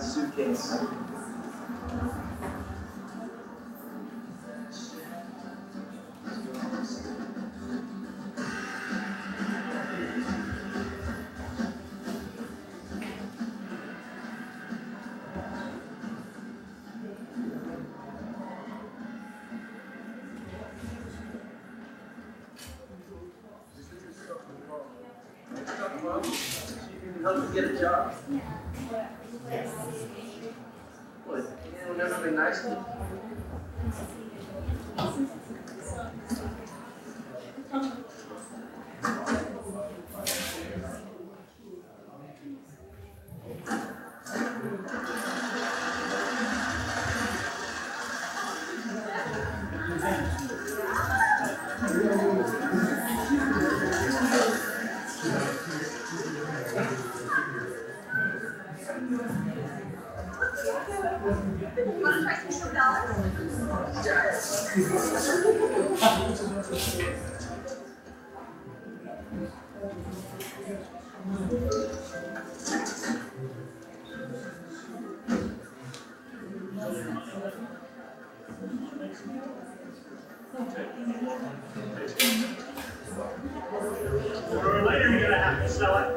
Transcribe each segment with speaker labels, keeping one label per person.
Speaker 1: Suitcase. Help me get a job. What? You never been nice to me?
Speaker 2: Later you're gonna have to sell it.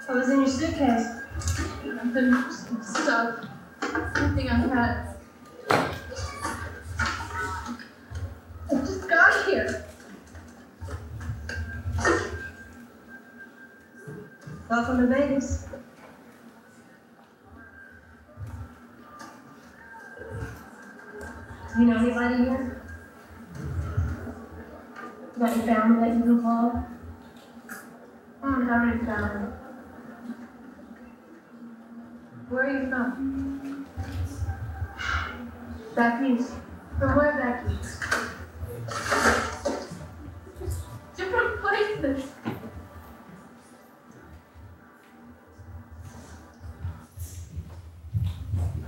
Speaker 3: What was in your suitcase? Nothing. Stuff. Nothing I had. I just got here. Welcome to Vegas. You know anybody here? You got your family that you can call? I don't have any family. Where are you from? Back east. From where back east? Different places.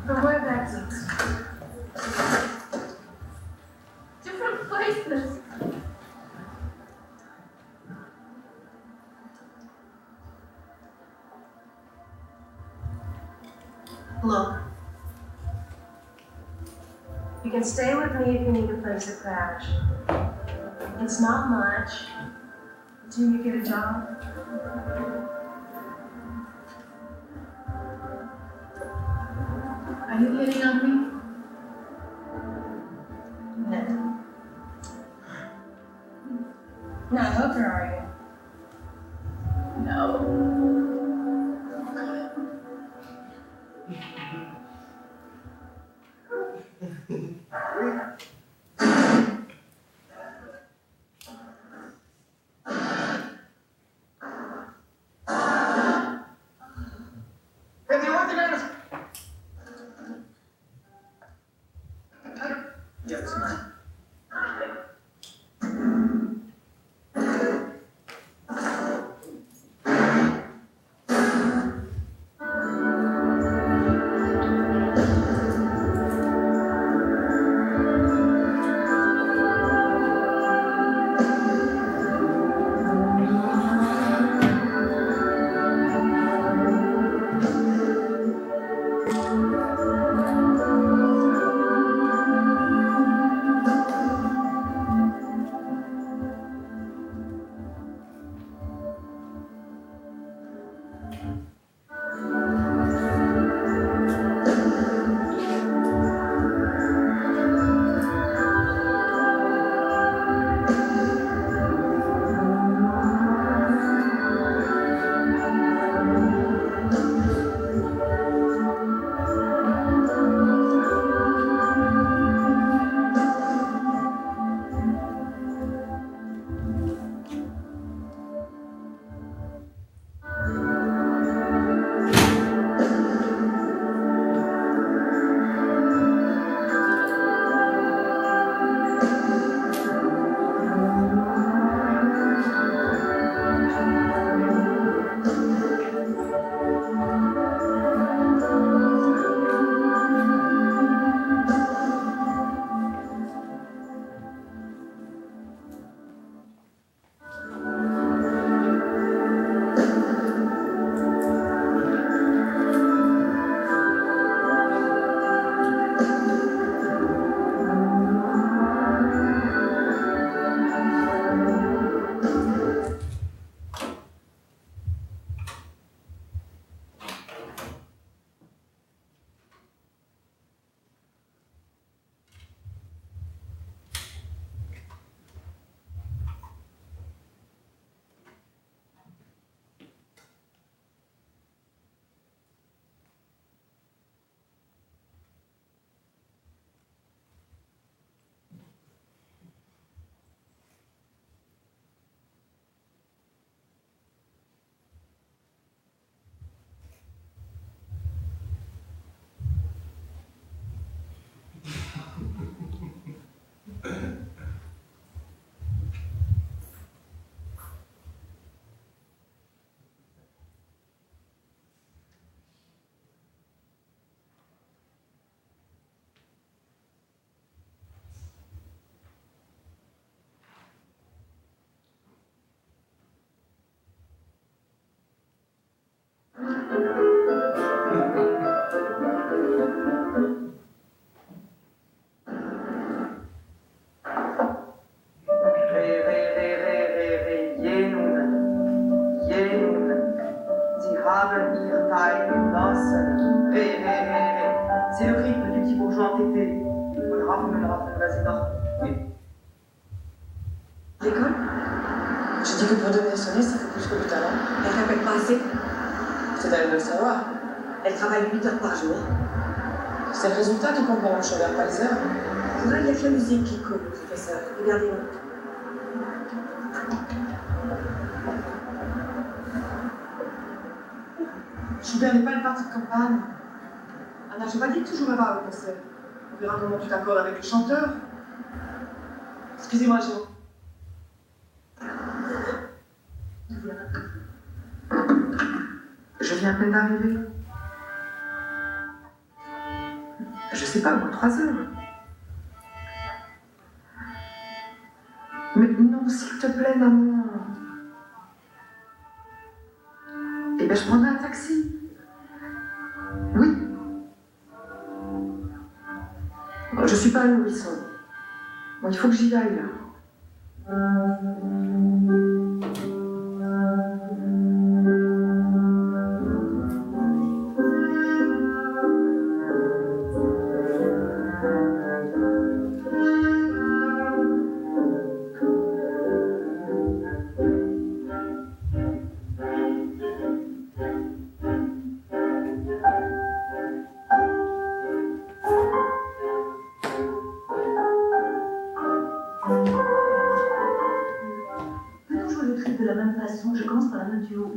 Speaker 3: From where back east? Different places. Look, you can stay with me if you need a place to crash. It's not much until you get a job. Are you hitting on me? No. Not a hooker, are you? No.
Speaker 2: C'est le rythme du petit bourgeois entêté. Le rafle, vas-y, dors.
Speaker 4: L'école?
Speaker 2: Je dis que pour devenir sonneuse, ça fait plus que du talent.
Speaker 4: Elle t'appelle pas assez?
Speaker 2: C'est à elle de le savoir.
Speaker 4: Elle travaille 8 heures par jour.
Speaker 2: C'est le résultat qui compte dans le chemin, pas les heures.
Speaker 4: Pour elle, il y a que la musique qui colle, professeur. Regardez-moi.
Speaker 2: Schubert n'est pas une partie de campagne. Anna, j'ai pas dit que tu jouerais pas au concert. On verra comment tu t'accordes avec les chanteurs. Excusez-moi, Jo. Je viens à peine d'arriver. Je sais pas, au moins 3 heures. Mais non, s'il te plaît, maman. Eh bien, je prendrai un taxi. Oui. Je suis pas un nourrisson. Bon, il faut que j'y aille, là.
Speaker 3: Je commence par la note du haut.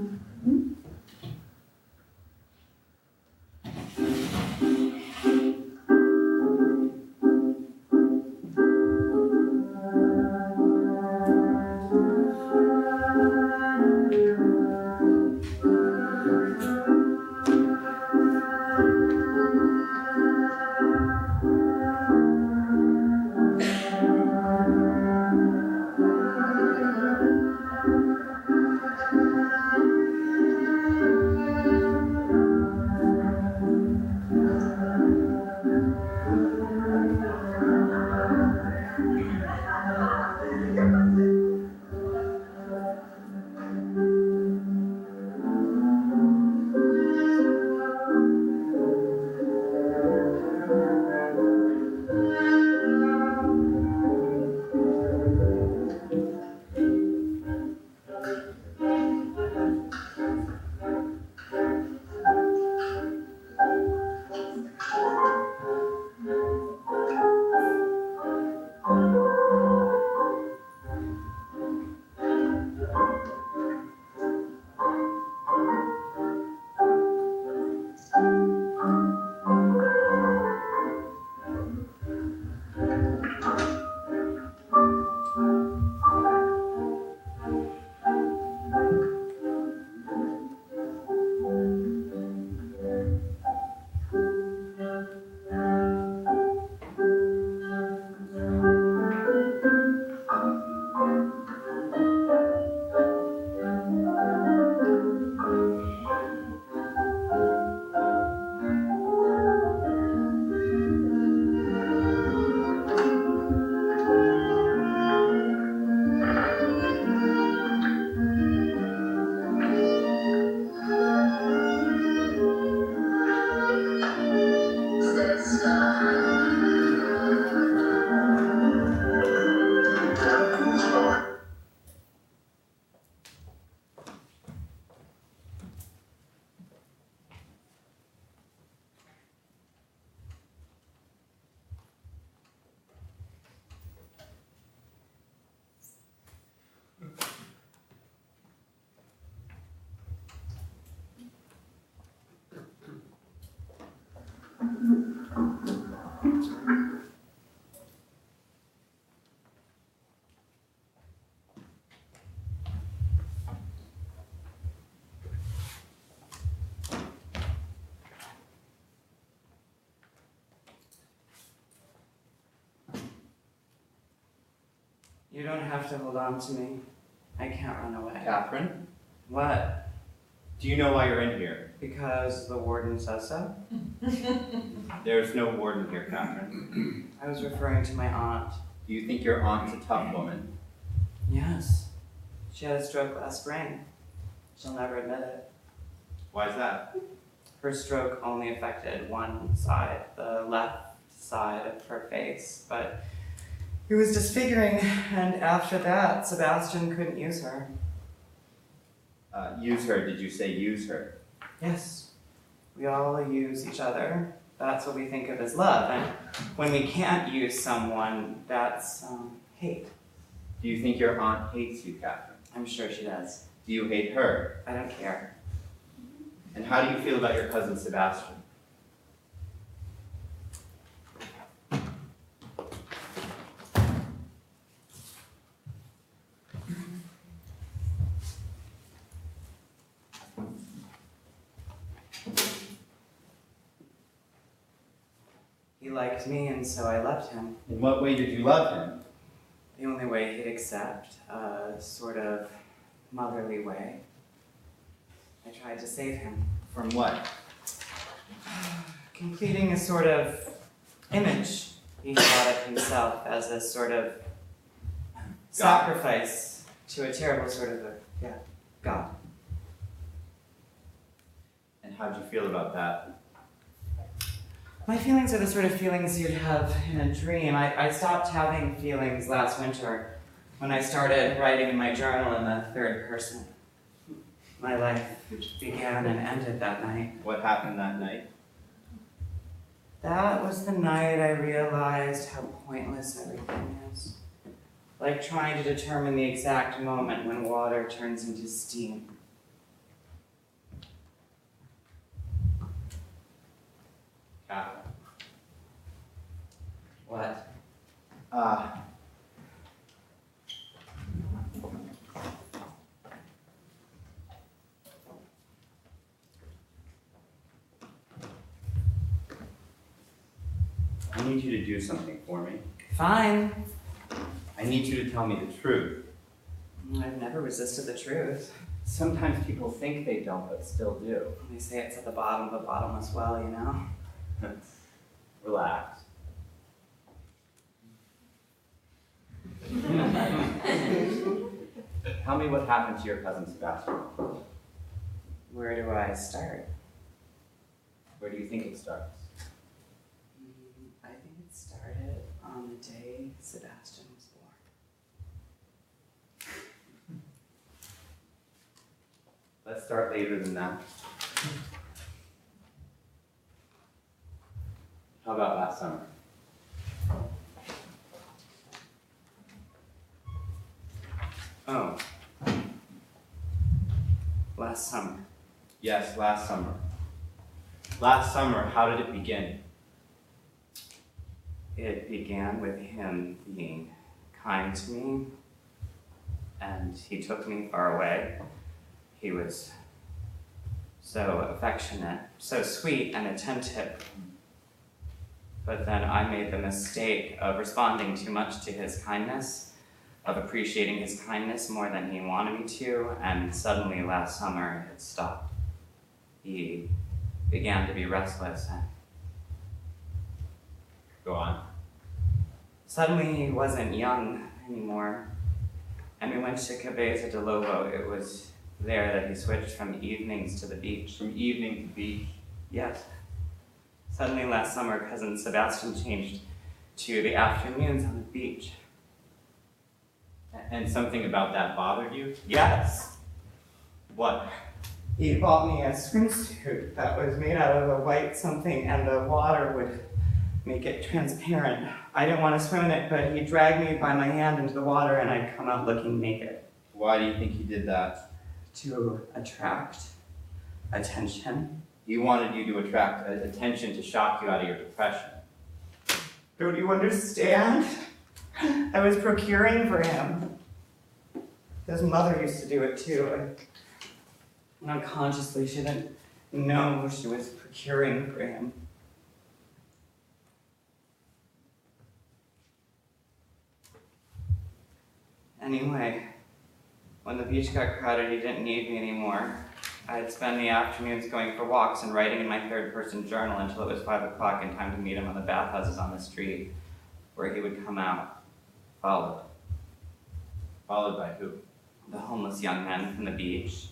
Speaker 5: You don't have to hold on to me. I can't run away.
Speaker 6: Catherine?
Speaker 5: What?
Speaker 6: Do you know why you're in here?
Speaker 5: Because the warden says so?
Speaker 6: There's no warden here, Catherine.
Speaker 5: I was referring to my aunt.
Speaker 6: Do you think your aunt's a tough woman?
Speaker 5: Yes. She had a stroke last spring. She'll never admit it.
Speaker 6: Why is that?
Speaker 5: Her stroke only affected one side, the left side of her face, but it was disfiguring, and after that, Sebastian couldn't use her.
Speaker 6: Use her, did you say use her?
Speaker 5: Yes. We all use each other. That's what we think of as love, and when we can't use someone, that's hate.
Speaker 6: Do you think your aunt hates you, Catherine?
Speaker 5: I'm sure she does.
Speaker 6: Do you hate her?
Speaker 5: I don't care.
Speaker 6: And how do you feel about your cousin Sebastian?
Speaker 5: He liked me, and so I loved him.
Speaker 6: In what way did you love him?
Speaker 5: The only way he'd accept, a sort of motherly way. I tried to save him.
Speaker 6: From what?
Speaker 5: Completing a sort of image he thought of himself as a sort of sacrifice to a terrible sort of God.
Speaker 6: And how'd you feel about that?
Speaker 5: My feelings are the sort of feelings you'd have in a dream. I stopped having feelings last winter when I started writing in my journal in the third person. My life began and ended that night.
Speaker 6: What happened that night?
Speaker 5: That was the night I realized how pointless everything is. Like trying to determine the exact moment when water turns into steam.
Speaker 6: Catherine.
Speaker 5: What?
Speaker 6: I need you to do something for me.
Speaker 5: Fine.
Speaker 6: I need you to tell me the truth.
Speaker 5: I've never resisted the truth.
Speaker 6: Sometimes people think they don't, but still do.
Speaker 5: They say it's at the bottom of a bottomless well, you know?
Speaker 6: Relax. Tell me what happened to your cousin Sebastian.
Speaker 5: Where do I start?
Speaker 6: Where do you think it starts?
Speaker 5: I think it started on the day Sebastian was born.
Speaker 6: Let's start later than that. How about last summer?
Speaker 5: Oh. Last summer.
Speaker 6: Yes, last summer. Last summer, how did it begin?
Speaker 5: It began with him being kind to me, and he took me far away. He was so affectionate, so sweet and attentive. But then I made the mistake of responding too much to his kindness, of appreciating his kindness more than he wanted me to, and suddenly last summer it stopped. He began to be restless, and
Speaker 6: Go on.
Speaker 5: suddenly he wasn't young anymore. And we went to Cabeza de Lobo. It was there that he switched from evenings to the beach.
Speaker 6: From evening to beach.
Speaker 5: Yes. Suddenly last summer, cousin Sebastian changed to the afternoons on the beach.
Speaker 6: And something about that bothered you?
Speaker 5: Yes.
Speaker 6: What?
Speaker 5: He bought me a swimsuit that was made out of a white something, and the water would make it transparent. I didn't want to swim in it, but he dragged me by my hand into the water, and I'd come out looking naked.
Speaker 6: Why do you think he did that?
Speaker 5: To attract attention.
Speaker 6: He wanted you to attract attention to shock you out of your depression.
Speaker 5: Don't you understand? I was procuring for him. His mother used to do it too. And unconsciously, she didn't know she was procuring for him. Anyway, when the beach got crowded, he didn't need me anymore. I'd spend the afternoons going for walks and writing in my third-person journal until it was 5 o'clock and time to meet him on the bathhouses on the street, where he would come out, followed.
Speaker 6: Followed by who?
Speaker 5: The homeless young men from the beach.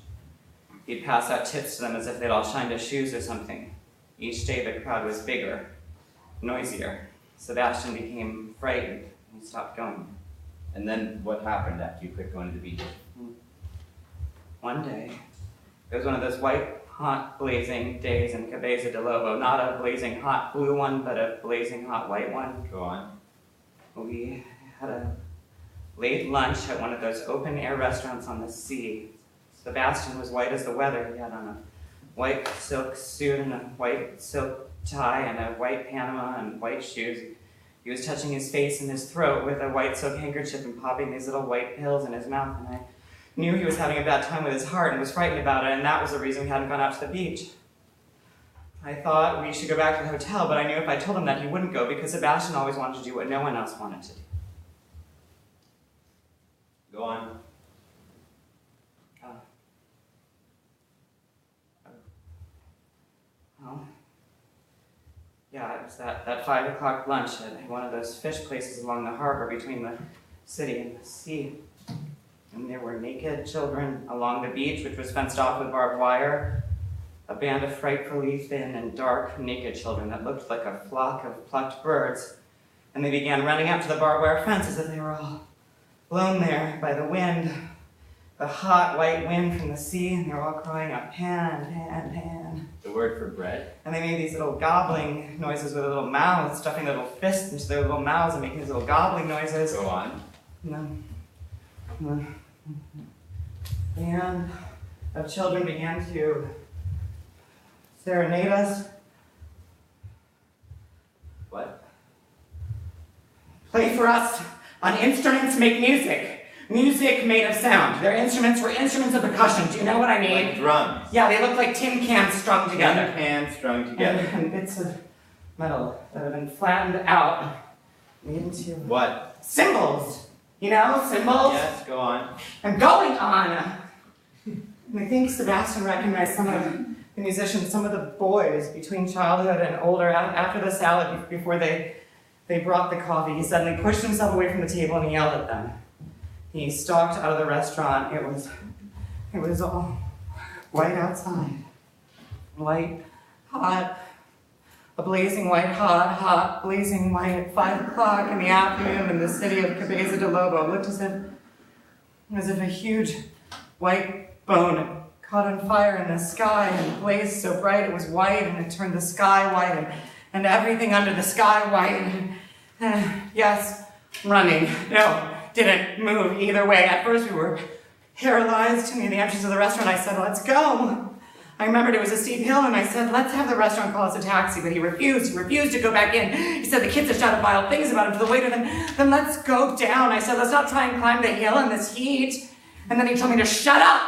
Speaker 5: He'd pass out tips to them as if they'd all shined his shoes or something. Each day the crowd was bigger, noisier. Sebastian became frightened, and he stopped going.
Speaker 6: And then what happened after you quit going to the beach?
Speaker 5: One day, it was one of those white, hot, blazing days in Cabeza de Lobo. Not a blazing hot blue one, but a blazing hot white one.
Speaker 6: Go on.
Speaker 5: We had a late lunch at one of those open-air restaurants on the sea. Sebastian was white as the weather. He had on a white silk suit and a white silk tie and a white Panama and white shoes. He was touching his face and his throat with a white silk handkerchief and popping these little white pills in his mouth, and I knew he was having a bad time with his heart and was frightened about it, and that was the reason we hadn't gone out to the beach. I thought we should go back to the hotel, but I knew if I told him that he wouldn't go because Sebastian always wanted to do what no one else wanted to do.
Speaker 6: Go on.
Speaker 5: Well, yeah, it was that 5 o'clock lunch at one of those fish places along the harbor between the city and the sea. And there were naked children along the beach, which was fenced off with barbed wire. A band of frightfully thin and dark naked children that looked like a flock of plucked birds. And they began running up to the barbed wire fence as if they were all blown there by the wind, the hot white wind from the sea, and they were all crying out, "Pan, pan, pan."
Speaker 6: The word for bread.
Speaker 5: And they made these little gobbling noises with their little mouths, stuffing their little fists into their little mouths and making these little gobbling noises.
Speaker 6: Go on.
Speaker 5: And then the band of children began to serenade us.
Speaker 6: What?
Speaker 5: Play for us on instruments, make music. Music made of sound. Their instruments were instruments of percussion. Do you know what I mean?
Speaker 6: Like drums.
Speaker 5: Yeah, they look like tin cans strung together.
Speaker 6: Tin cans strung together.
Speaker 5: And bits of metal that have been flattened out into
Speaker 6: What?
Speaker 5: cymbals. You know, cymbals?
Speaker 6: Yes, go on.
Speaker 5: And going on. And I think Sebastian recognized some of the musicians, some of the boys between childhood and older, after the salad, before they brought the coffee. He suddenly pushed himself away from the table and he yelled at them. He stalked out of the restaurant. It was all white outside. White, hot, a blazing white, hot, blazing white at 5 o'clock in the afternoon in the city of Cabeza de Lobo. It looked as if a huge white bone caught on fire in the sky and blazed so bright it was white, and it turned the sky white and everything under the sky white. Yes, running. No, didn't move either way. At first we were paralyzed near the entrance of the restaurant. I said, "Let's go." I remembered it was a steep hill, and I said, "Let's have the restaurant call us a taxi," but he refused. He refused to go back in. He said the kids had shouted vile things about him to the waiter. Then let's go down. I said, "Let's not try and climb the hill in this heat." And then he told me to shut up,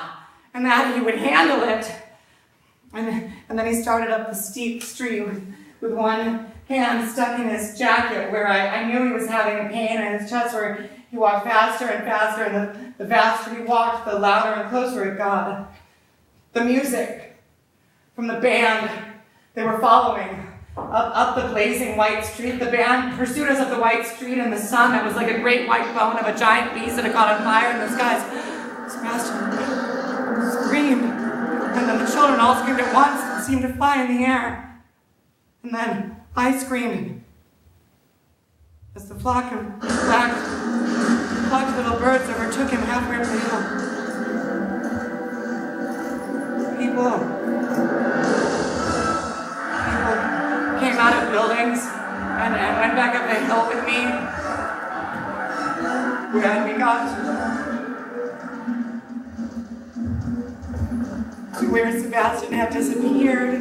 Speaker 5: and that he would handle it. And then he started up the steep street with one hand stuck in his jacket, where I knew he was having a pain in his chest, where he walked faster and faster, and the faster he walked, the louder and closer it got. The music from the band, they were following up the blazing white street. The band pursued us up the white street in the sun that was like a great white bone of a giant beast that had caught on fire in the skies. Sebastian screamed, and then the children all screamed at once and seemed to fly in the air. And then I screamed as the flock of plucked little birds overtook him halfway up the hill. People came out of buildings and went back up the hill with me. When we got to where Sebastian had disappeared,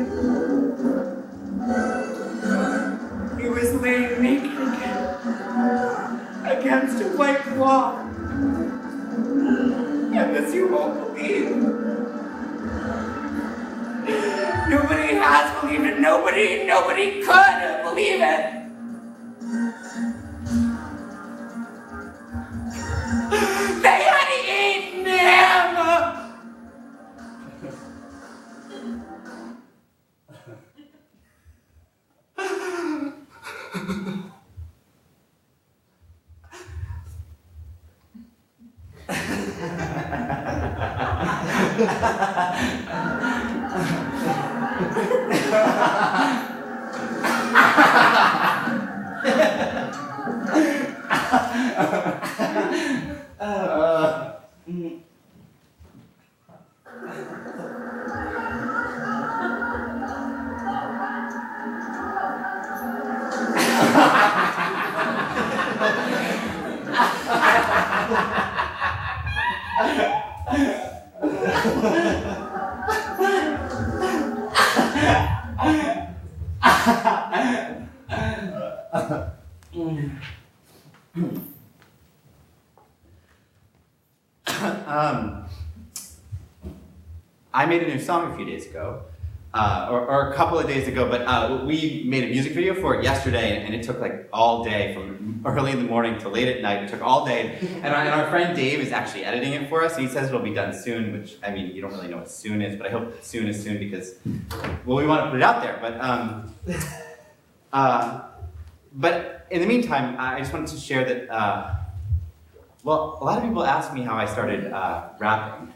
Speaker 5: he was laying naked against a white wall. And this you won't believe. Nobody has believed it. Nobody could believe it. They had eaten him.
Speaker 6: I made a new song a few days ago, or a couple of days ago, but we made a music video for it yesterday, and it took like all day, from early in the morning to late at night. It took all day, and our friend Dave is actually editing it for us, and he says it'll be done soon, which, I mean, you don't really know what soon is, but I hope soon is soon because, well, we want to put it out there, but in the meantime, I just wanted to share that, well, a lot of people ask me how I started rapping.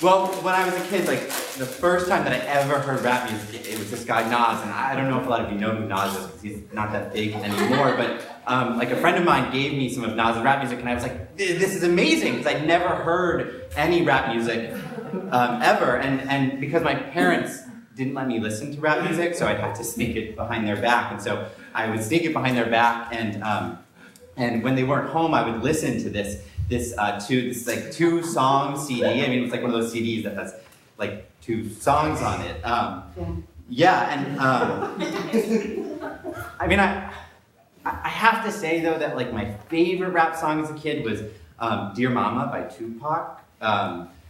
Speaker 6: Well, when I was a kid, like, the first time that I ever heard rap music, it was this guy Nas, and I don't know if a lot of you know who Nas is, because he's not that big anymore, but like a friend of mine gave me some of Nas' rap music, and I was like, this is amazing, because I'd never heard any rap music ever, and because my parents didn't let me listen to rap music, so I'd have to sneak it behind their back, and so I would sneak it behind their back, and when they weren't home, I would listen to this like 2-song CD. I mean, it's like one of those CDs that has like 2 songs on it. Yeah, and I mean, I have to say though that like my favorite rap song as a kid was "Dear Mama" by Tupac.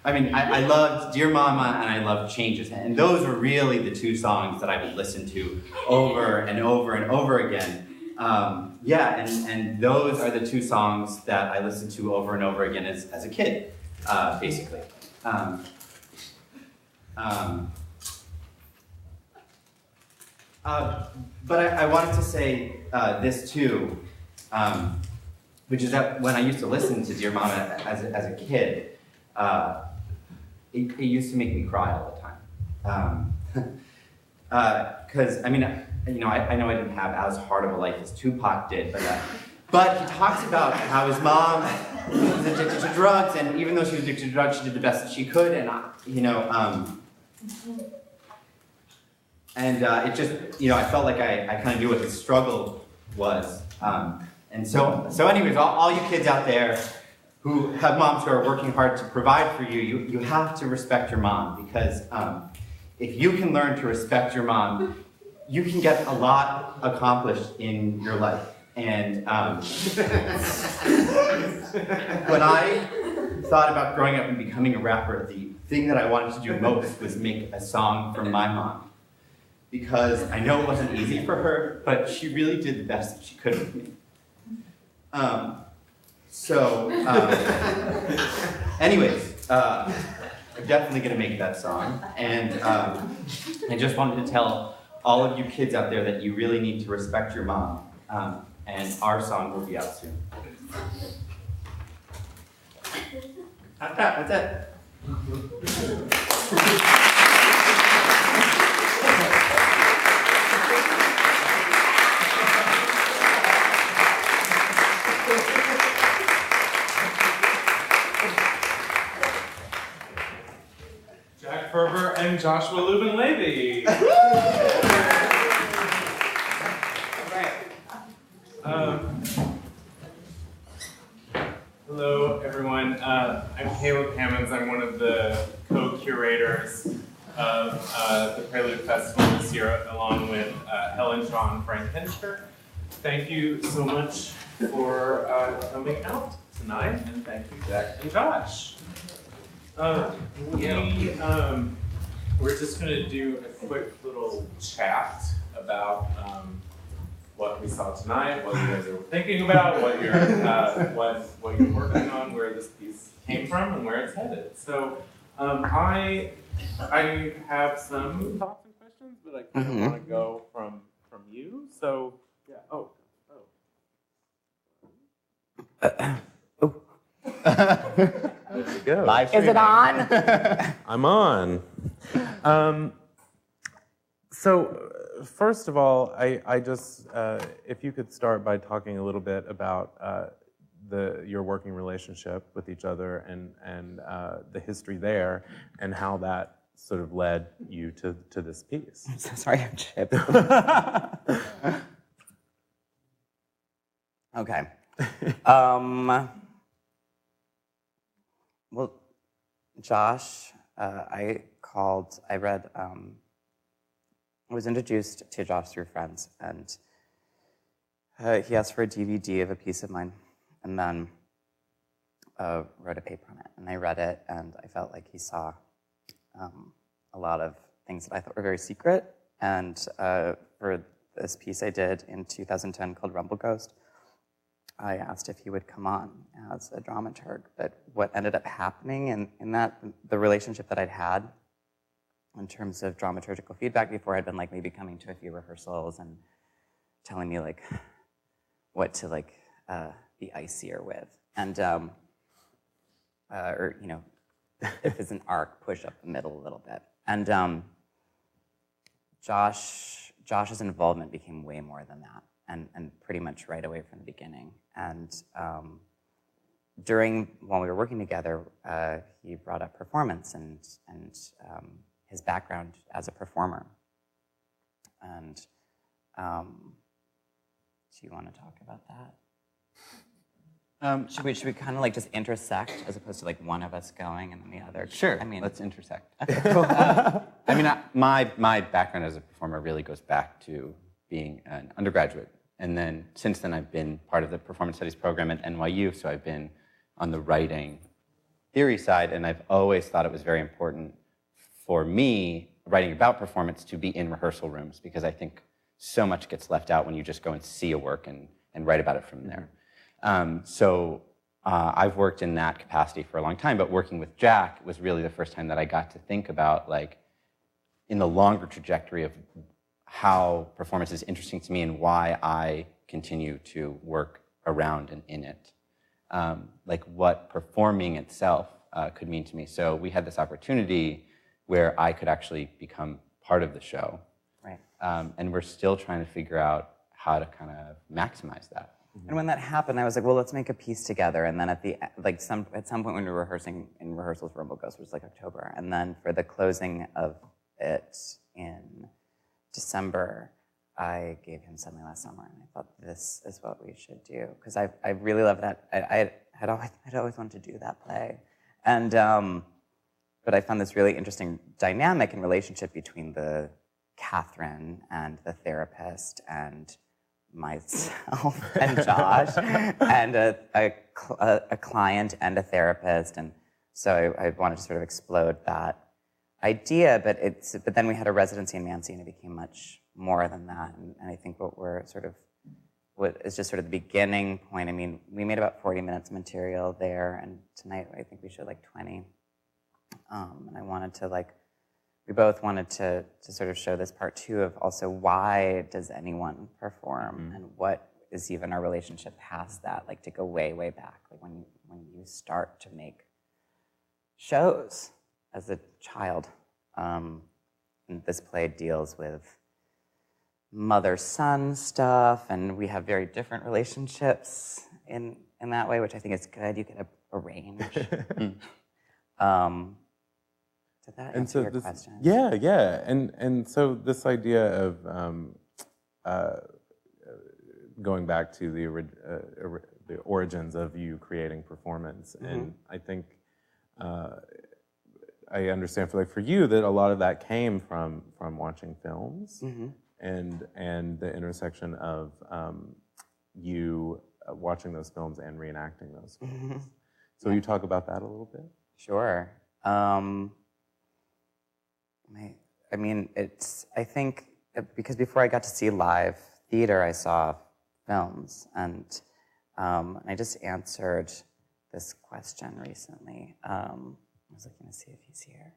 Speaker 6: I mean, I loved Dear Mama and I loved Changes, and those were really the 2 songs that I would listen to over and over and over again. Yeah, and those are the 2 songs that I listened to over and over again as a kid, basically. But I wanted to say this too, which is that when I used to listen to Dear Mama as a kid, it used to make me cry all the time. Because, I mean, you know, I know I didn't have as hard of a life as Tupac did, but he talks about how his mom was addicted to drugs, and even though she was addicted to drugs, she did the best that she could, and, you know, it just, you know, I felt like I kind of knew what his struggle was. And so anyways, all you kids out there who have moms who are working hard to provide for you, you have to respect your mom, because if you can learn to respect your mom, you can get a lot accomplished in your life. And when I thought about growing up and becoming a rapper, the thing that I wanted to do most was make a song for my mom. Because I know it wasn't easy for her, but she really did the best that she could with me. Anyways, I'm definitely gonna make that song. And I just wanted to tell all of you kids out there that you really need to respect your mom. And our song will be out soon. That's it.
Speaker 7: Jack Ferver and Joshua Lubin-Levy. Hello, everyone. I'm Caleb Hammonds. I'm one of the co-curators of the Prelude Festival this year, along with Helen Shaw and Frank Henschker. Thank you so much for coming out tonight, and thank you, Jack and Josh. We're just going to do a quick little chat about what we saw tonight, what you guys are thinking about, what you're working on, where this piece came from, and where it's headed. So I have some thoughts and questions, but I kind of want to go from you. So yeah. There you go.
Speaker 8: Live Is it on?
Speaker 7: I'm on. So first of all, I just, if you could start by talking a little bit about your working relationship with each other and the history there, and how that sort of led you to this piece.
Speaker 8: I'm so sorry, I'm chipped. Okay. Well, Josh, I was introduced to Josh through friends, and he asked for a DVD of a piece of mine, and then wrote a paper on it, and I read it, and I felt like he saw a lot of things that I thought were very secret. And for this piece I did in 2010 called Rumble Ghost, I asked if he would come on as a dramaturg. But what ended up happening in that, the relationship that I'd had in terms of dramaturgical feedback before, I'd been like maybe coming to a few rehearsals and telling me like what to like be icier with. And, or, you know, if it's an arc, push up the middle a little bit. And Josh's involvement became way more than that, and pretty much right away from the beginning. And while we were working together, he brought up performance and his background as a performer. And do you want to talk about that? Should we kind of like just intersect as opposed to like one of us going and then the other?
Speaker 9: Sure,
Speaker 8: I mean,
Speaker 9: let's intersect. I mean, my background as a performer really goes back to being an undergraduate. And then since then, I've been part of the performance studies program at NYU, so I've been on the writing theory side, and I've always thought it was very important for me, writing about performance, to be in rehearsal rooms, because I think so much gets left out when you just go and see a work and write about it from there. So I've worked in that capacity for a long time, but working with Jack was really the first time that I got to think about, like, in the longer trajectory of how performance is interesting to me and why I continue to work around and in it. Like what performing itself could mean to me. So we had this opportunity where I could actually become part of the show.
Speaker 8: right.
Speaker 9: And we're still trying to figure out how to kind of maximize that.
Speaker 8: And when that happened, I was like, well, let's make a piece together. And then at some point when we were rehearsing in rehearsals for Rumble Ghost, which was like October, and then for the closing of it in December, I gave him something last summer, and I thought this is what we should do, because I really love that. I'd always wanted to do that play, and but I found this really interesting dynamic and relationship between the Catherine and the therapist and myself and Josh and a client and a therapist, and so I wanted to sort of explode that idea, but then we had a residency in Mansi, and it became much more than that. And I think what is just sort of the beginning point. I mean, we made about 40 minutes of material there, and tonight I think we showed like 20. And I wanted to we both wanted to sort of show this part too of also why does anyone perform, and what is even our relationship past that, like to go way, way back, like when you start to make shows as a child. And this play deals with mother-son stuff, and we have very different relationships in that way, which I think is good. You get a range. Did that answer your question?
Speaker 7: Yeah. And so this idea of going back to the origins of you creating performance, and I think I understand for you that a lot of that came from watching films, and the intersection of you watching those films and reenacting those films. So you talk about that a little bit?
Speaker 8: Sure. I mean, I think because before I got to see live theater, I saw films, and I just answered this question recently. I was looking to see if he's here.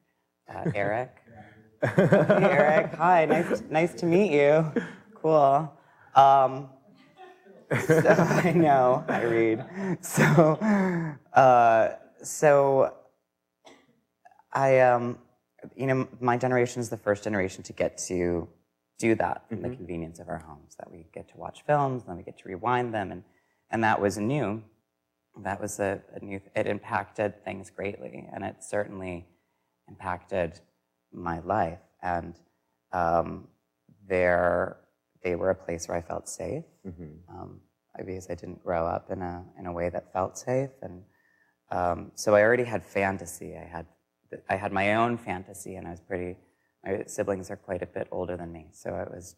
Speaker 8: Eric? Hey, Eric, hi, nice to meet you. Cool. So, I know, I read. So my generation is the first generation to get to do that in the convenience of our homes, that we get to watch films, and then we get to rewind them, and that was new. That was a new, it impacted things greatly, and it certainly impacted my life. And they were a place where I felt safe, because I didn't grow up in a way that felt safe, and so I already had fantasy. I had my own fantasy, and my siblings are quite a bit older than me, so it was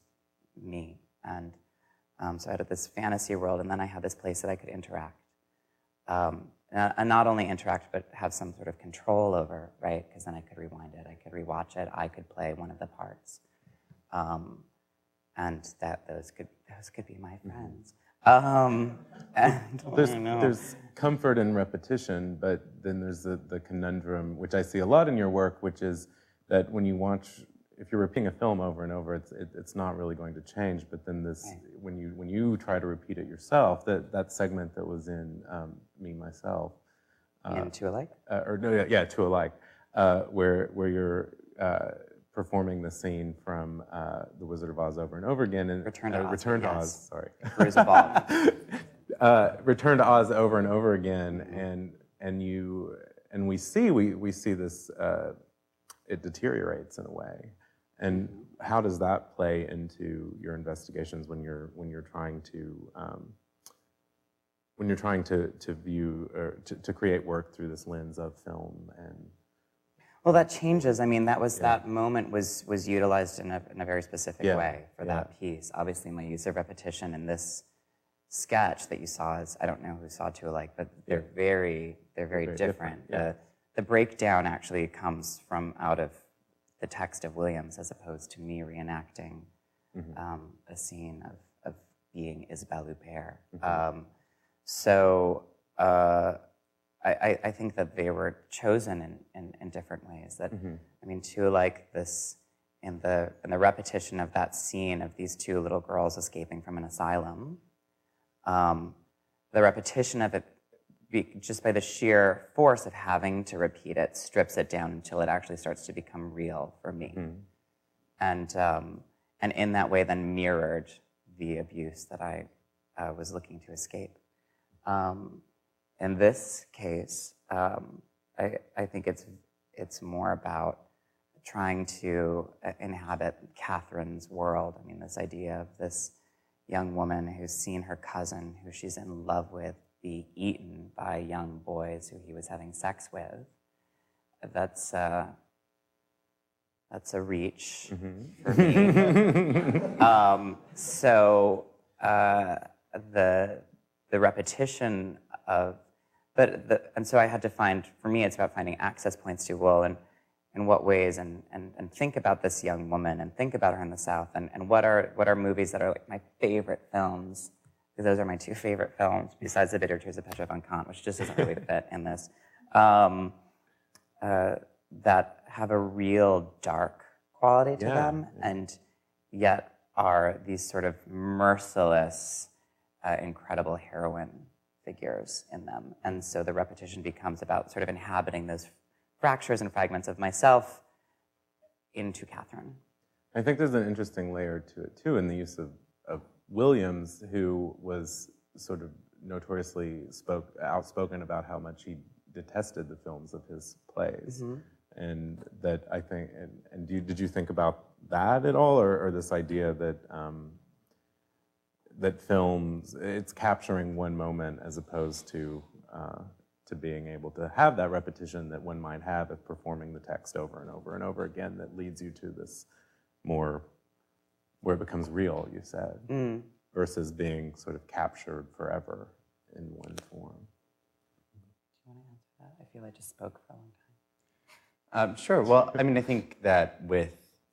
Speaker 8: me. And so I had this fantasy world, and then I had this place that I could interact. and not only interact, but have some sort of control over, right? Because then I could rewind it, I could rewatch it, I could play one of the parts, and that those could be my friends. And
Speaker 7: there's comfort in repetition, but then there's the conundrum, which I see a lot in your work, which is that when you watch, if you're repeating a film over and over, it's not really going to change. But then this, when you try to repeat it yourself, that segment that was in Me, Myself,
Speaker 8: in Two Alike,
Speaker 7: Two Alike, where you're performing the scene from The Wizard of Oz over and over again, and
Speaker 8: Return to Oz.
Speaker 7: Sorry. Return to Oz over and over again, and we see this. It deteriorates in a way. And how does that play into your investigations when you're trying to view or to create work through this lens of film? And
Speaker 8: well, that changes. I mean, that moment was utilized in a very specific way for that piece. Obviously, my use of repetition in this sketch that you saw is, I don't know who saw Two Alike, but they're very different.
Speaker 7: Yeah.
Speaker 8: The breakdown actually comes from out of the text of Williams, as opposed to me reenacting a scene of being Isabelle Huppert. I think that they were chosen in different ways. That I mean, Two Alike, this in the repetition of that scene of these two little girls escaping from an asylum, the repetition of it, just by the sheer force of having to repeat it, strips it down until it actually starts to become real for me. And in that way then mirrored the abuse that I was looking to escape. In this case, I think it's more about trying to inhabit Catherine's world. I mean, this idea of this young woman who's seen her cousin, who she's in love with, be eaten by young boys who he was having sex with. That's a reach for me. So the repetition of, and so I had to find, for me, it's about finding access points to, well, and in what ways, and think about this young woman, and think about her in the South, and what are movies that are like my favorite films, because those are my two favorite films, besides The Bitter Tears of Petra von Kant, which just doesn't really fit in this, that have a real dark quality to them, and yet are these sort of merciless, incredible heroine figures in them. And so the repetition becomes about sort of inhabiting those fractures and fragments of myself into Catherine.
Speaker 7: I think there's an interesting layer to it, too, in the use of Williams, who was sort of notoriously outspoken about how much he detested the films of his plays. And that, I think, and did you think about that at all, or this idea that that films, it's capturing one moment as opposed to being able to have that repetition that one might have of performing the text over and over and over again, that leads you to this more, where it becomes real, you said, versus being sort of captured forever in one form.
Speaker 8: Do you want to answer that? I feel I just spoke for a long time.
Speaker 9: Sure. Well, I mean, I think that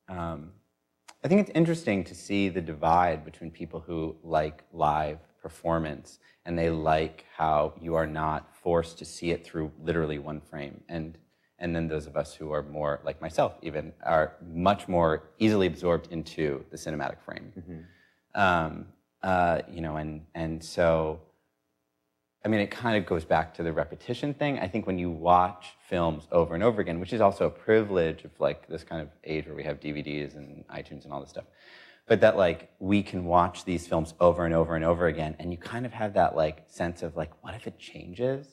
Speaker 9: I think it's interesting to see the divide between people who like live performance and they like how you are not forced to see it through literally one frame. And then those of us who are more, like myself even, are much more easily absorbed into the cinematic frame. And so, I mean, it kind of goes back to the repetition thing. I think when you watch films over and over again, which is also a privilege of like this kind of age where we have DVDs and iTunes and all this stuff, but that like we can watch these films over and over and over again, and you kind of have that like sense of like, what if it changes?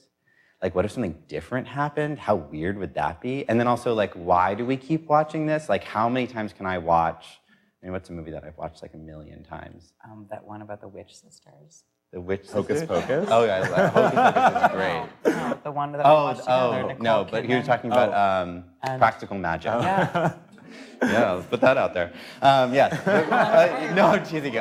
Speaker 9: Like, what if something different happened? How weird would that be? And then also like, why do we keep watching this? Like, how many times can I watch? I mean, what's a movie that I've watched like 1,000,000 times?
Speaker 8: That one about the witch sisters.
Speaker 9: The Witch
Speaker 7: Hocus
Speaker 9: Sisters?
Speaker 7: Pocus?
Speaker 9: Oh, yeah, Hocus Pocus is great.
Speaker 8: No, the one that we watched together.
Speaker 9: No, but he was talking about practical magic.
Speaker 8: Yeah.
Speaker 9: Yeah, let's put that out there. Yes. No, I'm teasing you.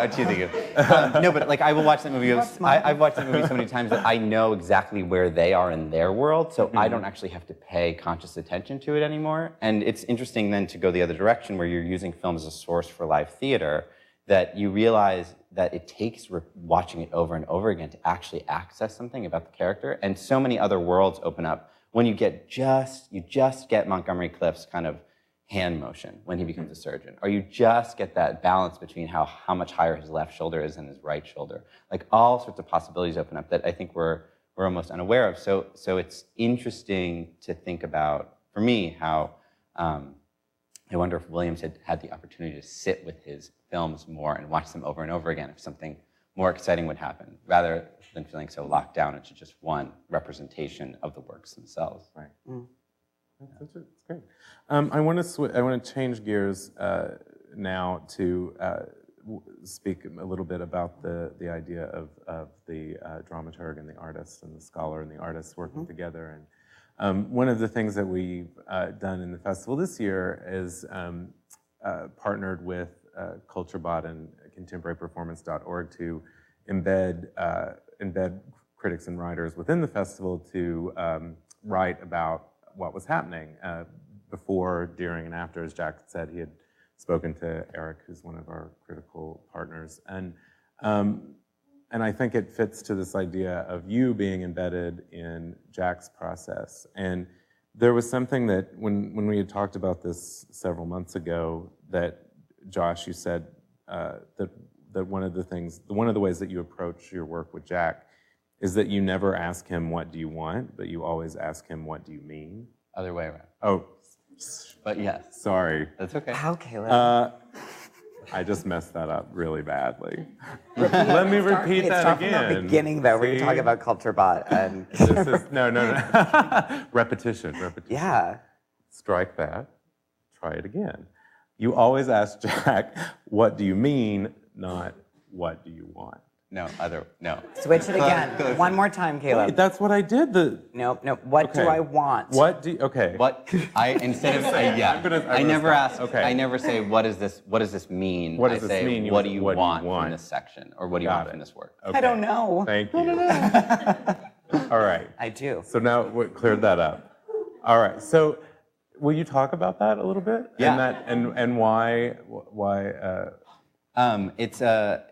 Speaker 9: No, but like I will watch that movie. I've watched that movie so many times that I know exactly where they are in their world, so I don't actually have to pay conscious attention to it anymore. And it's interesting then to go the other direction where you're using film as a source for live theater, that you realize that it takes watching it over and over again to actually access something about the character, and so many other worlds open up when you just get Montgomery Clift's kind of hand motion when he becomes a surgeon, or you just get that balance between how much higher his left shoulder is than his right shoulder. Like all sorts of possibilities open up that I think we're almost unaware of. So it's interesting to think about, for me, how I wonder if Williams had the opportunity to sit with his films more and watch them over and over again if something more exciting would happen, rather than feeling so locked down into just one representation of the works themselves.
Speaker 7: Right. That's great. I want to change gears now to speak a little bit about the idea of the dramaturg and the artist and the scholar and the artist working together. And one of the things that we've done in the festival this year is partnered with CultureBot and contemporaryperformance.org to embed critics and writers within the festival to write about what was happening before, during, and after. As Jack said, he had spoken to Eric, who's one of our critical partners. And I think it fits to this idea of you being embedded in Jack's process. And there was something that, when we had talked about this several months ago, that Josh, you said that one of the ways that you approach your work with Jack is that you never ask him, what do you want, but you always ask him, what do you mean?
Speaker 9: Other way around.
Speaker 7: Oh.
Speaker 9: But yes.
Speaker 7: Sorry.
Speaker 9: That's okay.
Speaker 8: How, Caleb?
Speaker 7: I just messed that up really badly. Let me repeat that again.
Speaker 8: From the beginning, though, where you talk about CultureBot and...
Speaker 7: This is, no. Repetition.
Speaker 8: Yeah.
Speaker 7: Strike that. Try it again. You always ask Jack, what do you mean, not what do you want?
Speaker 9: No.
Speaker 8: Switch it again. One more time, Caleb.
Speaker 7: Wait, that's what I did.
Speaker 8: No. What do I want?
Speaker 7: Okay.
Speaker 9: I never ask. Okay. I never say, what does this mean?
Speaker 7: What does this mean?
Speaker 9: What do you want from this section, or what do you want from this work?
Speaker 7: Okay.
Speaker 8: I don't know.
Speaker 7: Thank you. All right.
Speaker 8: I do.
Speaker 7: So now we cleared that up. All right. So will you talk about that a little bit?
Speaker 9: Yeah.
Speaker 7: And why?
Speaker 9: The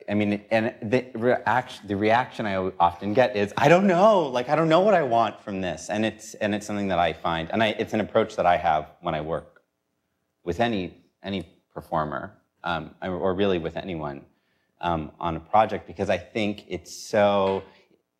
Speaker 9: reaction I often get is, I don't know. I don't know what I want from this, and it's something that I find, and it's an approach that I have when I work with any performer, or really with anyone on a project, because I think it's so.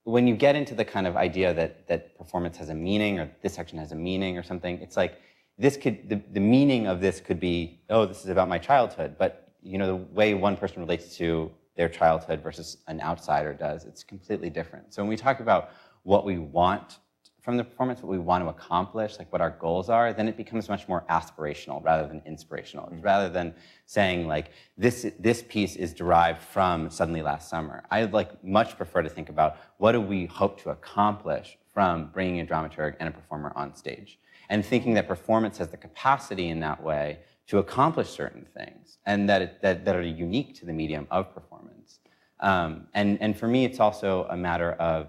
Speaker 9: When you get into the kind of idea that performance has a meaning, or this section has a meaning, or something, it's like the meaning of this could be, oh, this is about my childhood, but the way one person relates to their childhood versus an outsider does, it's completely different. So when we talk about what we want from the performance, what we want to accomplish, like what our goals are, then it becomes much more aspirational rather than inspirational. Mm-hmm. Rather than saying this piece is derived from Suddenly Last Summer. I much prefer to think about what do we hope to accomplish from bringing a dramaturg and a performer on stage, and thinking that performance has the capacity in that way to accomplish certain things, and that are unique to the medium of performance. And for me, it's also a matter of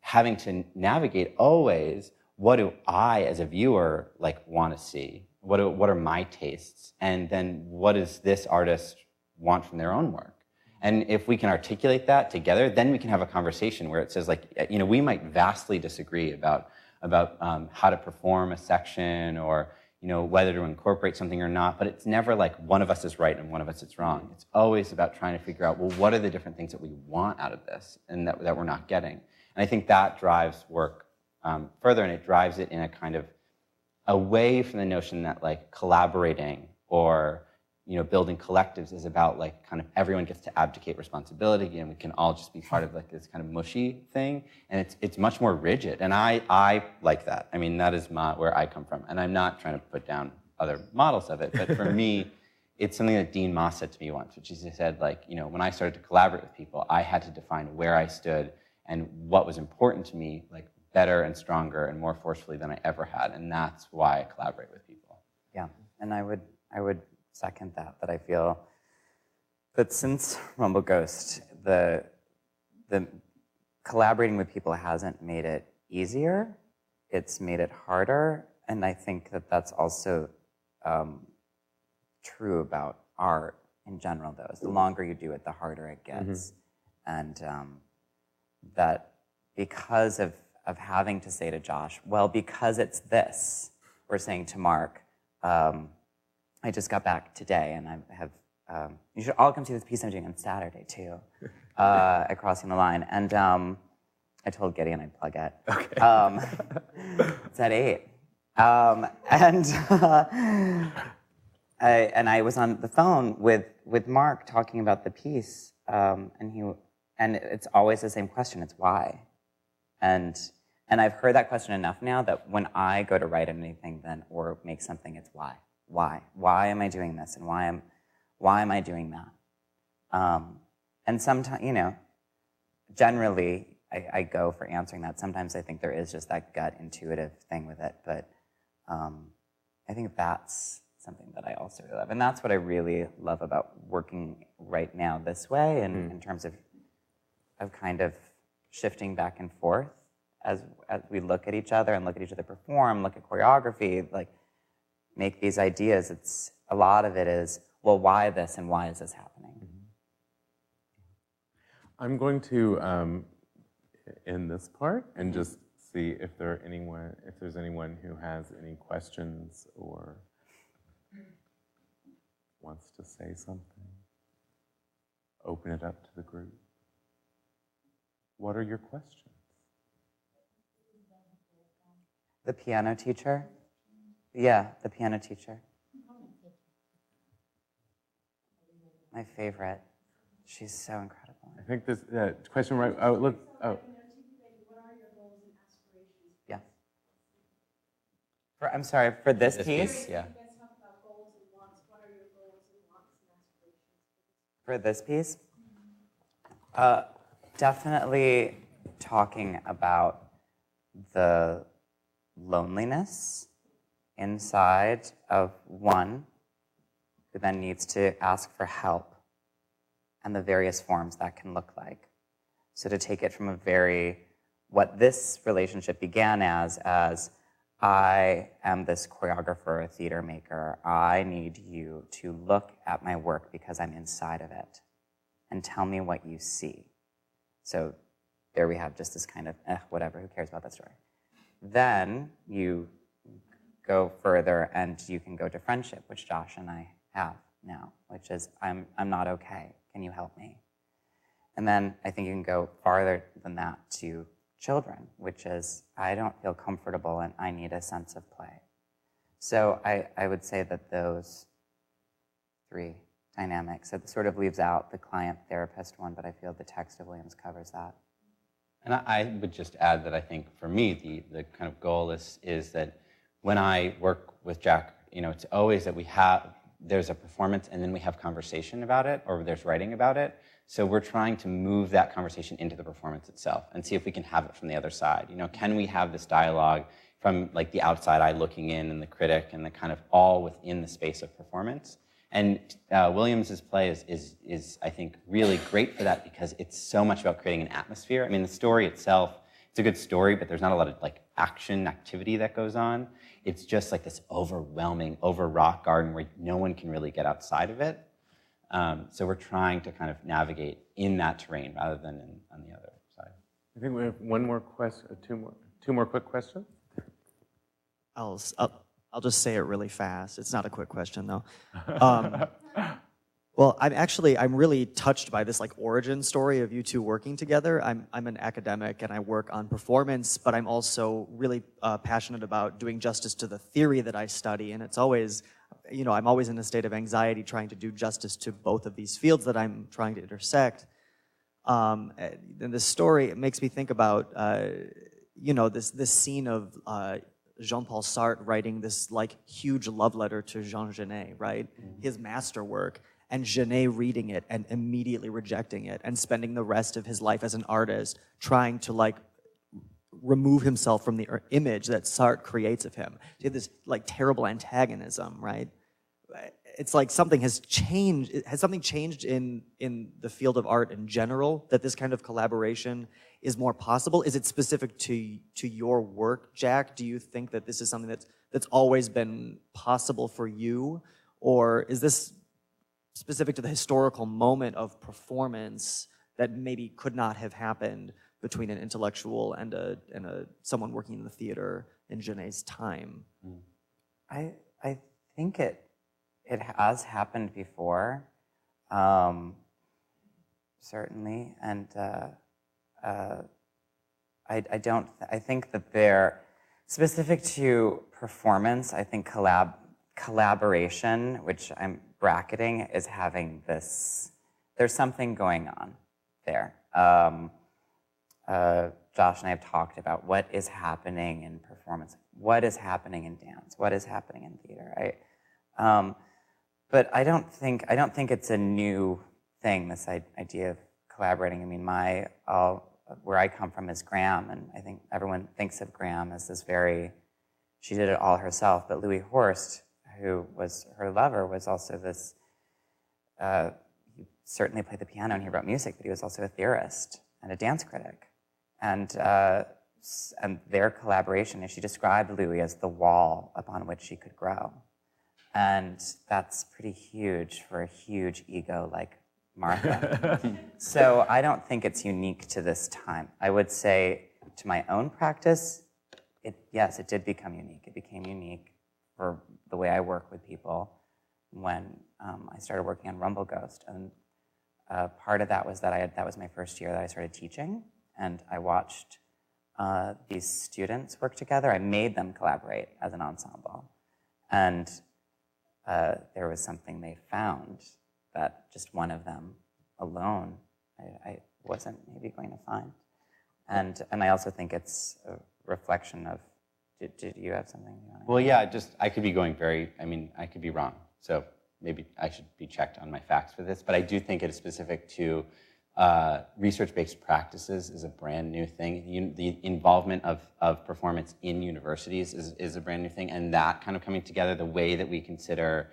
Speaker 9: having to navigate always, what do I, as a viewer, want to see? What are my tastes? And then what does this artist want from their own work? And if we can articulate that together, then we can have a conversation where it says, we might vastly disagree about how to perform a section, or whether to incorporate something or not, but it's never one of us is right and one of us is wrong. It's always about trying to figure out, well, what are the different things that we want out of this and that we're not getting? And I think that drives work further, and it drives it in a kind of away from the notion that collaborating or building collectives is about kind of everyone gets to abdicate responsibility and we can all just be part of this kind of mushy thing, and it's much more rigid, and I like that. I mean, that is where I come from, and I'm not trying to put down other models of it, but for me, it's something that Dean Moss said to me once, which is he said, when I started to collaborate with people, I had to define where I stood and what was important to me, better and stronger and more forcefully than I ever had, and that's why I collaborate with people.
Speaker 8: Yeah, and I would second that I feel that since Rumble Ghost, the collaborating with people hasn't made it easier, it's made it harder, and I think that that's also true about art in general, though. The longer you do it, the harder it gets. And that because of having to say to Josh, well, because it's this, or saying to Mark, I just got back today, and I have, you should all come see this piece I'm doing on Saturday, too, at Crossing the Line. And I told Gideon I'd plug it. Okay. It's at 8. And I was on the phone with Mark talking about the piece, and it's always the same question. It's why, and I've heard that question enough now that when I go to write anything then or make something, it's why am I doing this, and why am I doing that? And sometimes, generally I go for answering that. Sometimes I think there is just that gut intuitive thing with it, but I think that's something that I also really love. And that's what I really love about working right now this way, and in terms of kind of shifting back and forth as we look at each other and look at each other perform, look at choreography, like make these ideas. It's a lot of it is, well, why this and why is this happening?
Speaker 7: I'm going to end this part and just see if there's anyone who has any questions or wants to say something. Open it up to the group. What are your questions?
Speaker 8: The piano teacher? Yeah, the piano teacher. My favorite. She's so incredible.
Speaker 7: I think this question right. Oh, look. Oh.
Speaker 8: Yeah. I'm sorry, for this piece?
Speaker 9: Yeah.
Speaker 8: For this piece? Definitely talking about the loneliness inside of one who then needs to ask for help, and the various forms that can look like. So to take it from what this relationship began as I am this choreographer, a theater maker. I need you to look at my work because I'm inside of it and tell me what you see. So there we have just this kind of, whatever, who cares about that story? Then you go further and you can go to friendship, which Josh and I have now, which is, I'm not okay. Can you help me? And then I think you can go farther than that to children, which is, I don't feel comfortable and I need a sense of play. So I would say that those 3 dynamics, it sort of leaves out the client-therapist one, but I feel the text of Williams covers that.
Speaker 9: And I would just add that I think for me, the kind of goal is that when I work with Jack, it's always that there's a performance and then we have conversation about it, or there's writing about it. So we're trying to move that conversation into the performance itself and see if we can have it from the other side. Can we have this dialogue from like the outside eye looking in and the critic and the kind of all within the space of performance? And Williams's play is I think really great for that because it's so much about creating an atmosphere. I mean, the story itself, it's a good story, but there's not a lot of like action activity that goes on. It's just like this overwhelming, rock garden where no one can really get outside of it. So we're trying to kind of navigate in that terrain rather than on the other side.
Speaker 7: I think we have one more question, two more quick questions.
Speaker 10: I'll just say it really fast. It's not a quick question though. Well, I'm really touched by this like origin story of you two working together. I'm an academic and I work on performance, but I'm also really passionate about doing justice to the theory that I study, and it's always, I'm always in a state of anxiety trying to do justice to both of these fields that I'm trying to intersect. And this story, it makes me think about, this scene of Jean-Paul Sartre writing this like huge love letter to Jean Genet, right? Mm-hmm. His masterwork. And Genet reading it and immediately rejecting it and spending the rest of his life as an artist trying to like remove himself from the image that Sartre creates of him. So you have this like terrible antagonism, right? It's like something has changed. Has something changed in the field of art in general, that this kind of collaboration is more possible? Is it specific to your work, Jack? Do you think that this is something that's always been possible for you? Or is this specific to the historical moment of performance that maybe could not have happened between an intellectual and someone working in the theater in Genet's time?
Speaker 8: I think it has happened before, certainly, and I think that they're specific to performance. I think collaboration, which I'm bracketing, is having this. There's something going on there. Josh and I have talked about what is happening in performance, what is happening in dance, what is happening in theater, right? But I don't think it's a new thing, this idea of collaborating. I mean, where I come from is Graham, and I think everyone thinks of Graham as this she did it all herself, but Louis Horst, who was her lover, was also this, he certainly played the piano and he wrote music, but he was also a theorist and a dance critic. And their collaboration, as she described Louis as the wall upon which she could grow. And that's pretty huge for a huge ego like Martha. So I don't think it's unique to this time. I would say to my own practice, yes, it did become unique. It became unique for the way I work with people when I started working on Rumble Ghost. And part of that was that was my first year that I started teaching, and I watched these students work together. I made them collaborate as an ensemble. And there was something they found that just one of them alone I wasn't maybe going to find. And I also think it's a reflection of, did you have something you want to
Speaker 9: Well, yeah, I could be I could be wrong. So maybe I should be checked on my facts for this, but I do think it is specific to research-based practices is a brand new thing. The involvement of performance in universities is a brand new thing, and that kind of coming together, the way that we consider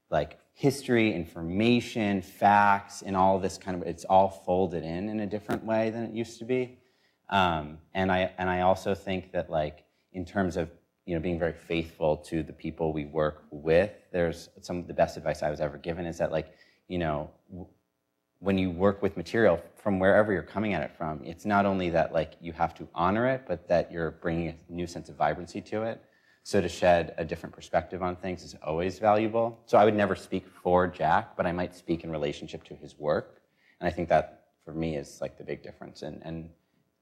Speaker 9: like history, information, facts, and all this kind of, it's all folded in a different way than it used to be. And I also think that like in terms of being very faithful to the people we work with, there's some of the best advice I was ever given is that like when you work with material from wherever you're coming at it from, it's not only that like you have to honor it, but that you're bringing a new sense of vibrancy to it. So to shed a different perspective on things is always valuable. So I would never speak for Jack, but I might speak in relationship to his work. And I think that for me is like the big difference. And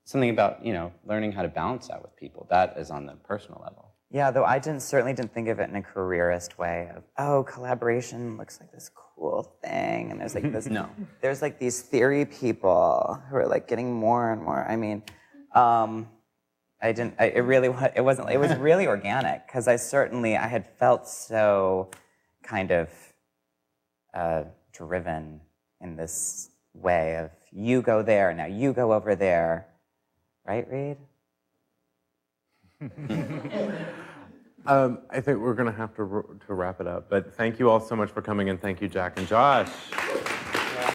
Speaker 9: something about, learning how to balance that with people. That is on the personal level.
Speaker 8: Yeah, though I certainly didn't think of it in a careerist way of, collaboration looks like this cool thing, and there's like this,
Speaker 9: No.
Speaker 8: There's like these theory people who are like getting more and more. I mean, it was really organic, because I had felt so kind of driven in this way of, you go there, now you go over there. Right, Reed?
Speaker 7: I think we're going to have to wrap it up. But thank you all so much for coming, and thank you, Jack and Josh.